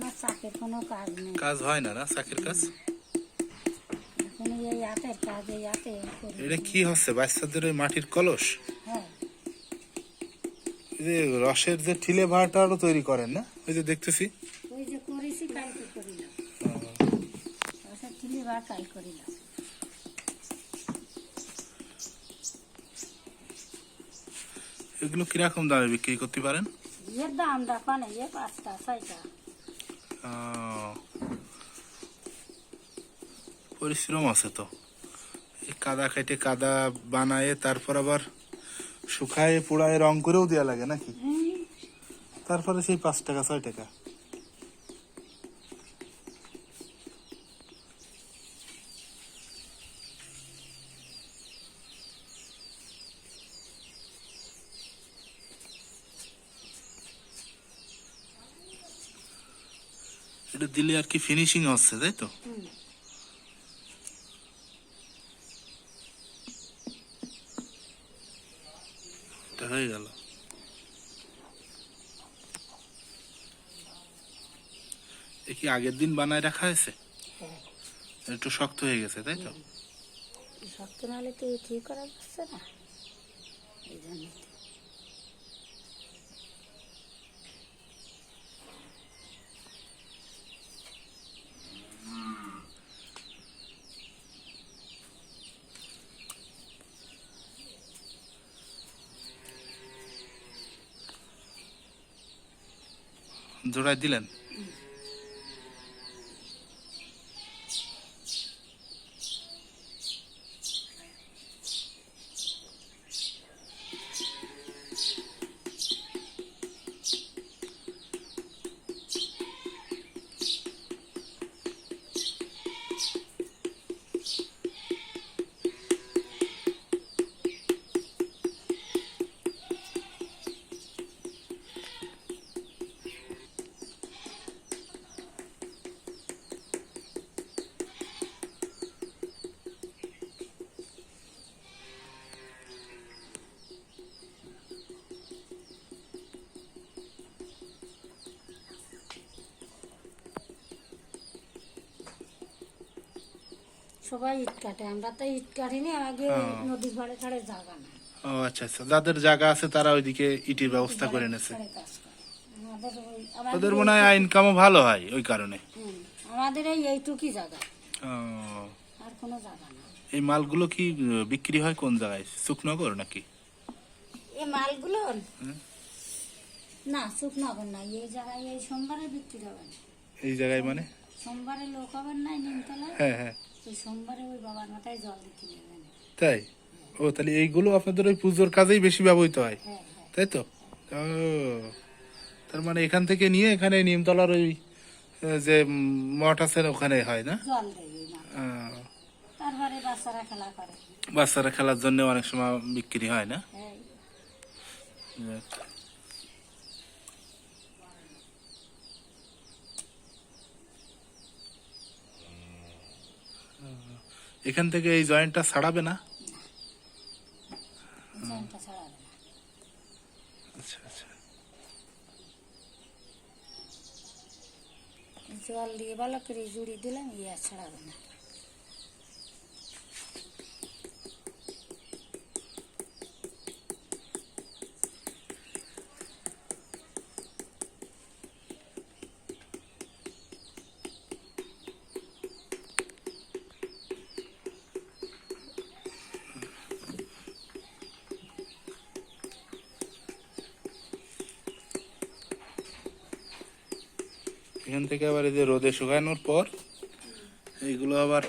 না চাকের কোনো কাজ নেই, কাজ হয় না না চাকের কাজ। এখন এই হাতের কাজ এই হাতে করি। এটা কি হচ্ছে বাচ্চাদের ওই মাটির কলস? হ্যাঁ এই যে রসের যে ঠিলে ভাড়াটাও তৈরি করেন না, ওই যে দেখতেছি। ওই যে করেছি কালকে করিলাম, রসের চিনি বা কাল করিলাম। এগুলো কিরকম দামে বিক্রি করতে পারেন? এর দাম রাখা নেই, 5টা 6টা। পরিশ্রম আছে তো, এই কাদা কেটে কাদা বানায় তারপর আবার শুকায় পোড়ায় রং করেও দেওয়া লাগে নাকি? তারপরে সেই 5 টাকা 6 টাকা। এটা দিলে আর কি ফিনিশিং হচ্ছে, তাই তো? এটা হয়ে গেল। এ কি আগের দিন বানায় রাখা হয়েছে? হ্যাঁ একটু শক্ত হয়ে গেছে, তাই তো? শক্ত নাহলে তো ঠিক করা যাচ্ছে না, এই জন্য। জোড়ায় দিলেন? সবাই ইট কাটে, আমরা তো ইট কাটিনি, আগে নদীর ধারে ধারে জায়গা না। ও আচ্ছা আচ্ছা, যাদের জায়গা আছে তারা ওইদিকে ইটের ব্যবস্থা করে নেছে। কাজ করে আমাদের ওদের মনে হয় ইনকামও ভালো হয় ওই কারণে। আমাদের এইটুকুই জায়গা, ও, আর কোনো জায়গা না। এই মালগুলো কি বিক্রি হয় কোন জায়গায়, সুখনগর নাকি? এই মালগুলো না শুকনগর না, এই জায়গায় এই সোমবারে বিক্রি হবে না। এই জায়গায় মানে? সোমবারে লোক হবেন না নিমতলায়, হ্যাঁ হ্যাঁ। ওই সোমবারে ওই বাবার মাথায় জল দিতে নেবেন। তাই? ও তাহলে এইগুলো আপনাদের ওই পুজোর কাজেই বেশি ব্যবহৃত হয়, হ্যাঁ হ্যাঁ তাই তো? ও, তার মানে এখান থেকে নিয়ে এখানে নিমতলার ওই যে মঠ আছে ওখানে হয় না? জল দেয় ওই মাথায়। আহ, তারপরে বাচ্চারা খেলা করে। বাচ্চারা খেলার জন্য অনেক সময় বিক্রি হয় না? হ্যাঁ যাক। এখান থেকে এই জয়েন্টটা ছাড়াবে না? জলটা ছাড়াবে না। আচ্ছা আচ্ছা। জল দিয়ে ভালো করে জুড়ি দিলাম, আর ছাড়াবে না। এখান থেকে আবার এই যে রোদে শুকানোর পর এইগুলো আবার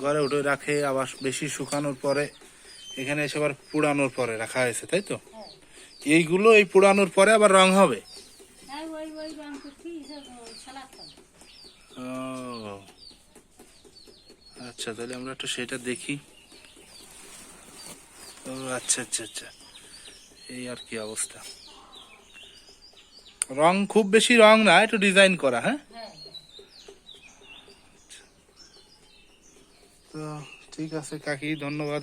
ঘরে উঠে রাখে, আবার বেশি শুকানোর পরে এখানে এসে আবার পুড়ানোর পরে রাখা হয়েছে, তাই তো? হ্যাঁ এইগুলো এই পুড়ানোর পরে আবার রং হবে? ওই রং করছি সালাদ খাবো। ও আচ্ছা, তাহলে আমরা একটু সেটা দেখি। ও আচ্ছা আচ্ছা আচ্ছা, এই আর কি অবস্থা। রং খুব বেশি রং না, একটু ডিজাইন করা। হ্যাঁ, হ্যাঁ তো ঠিক আছে কাকি, ধন্যবাদ।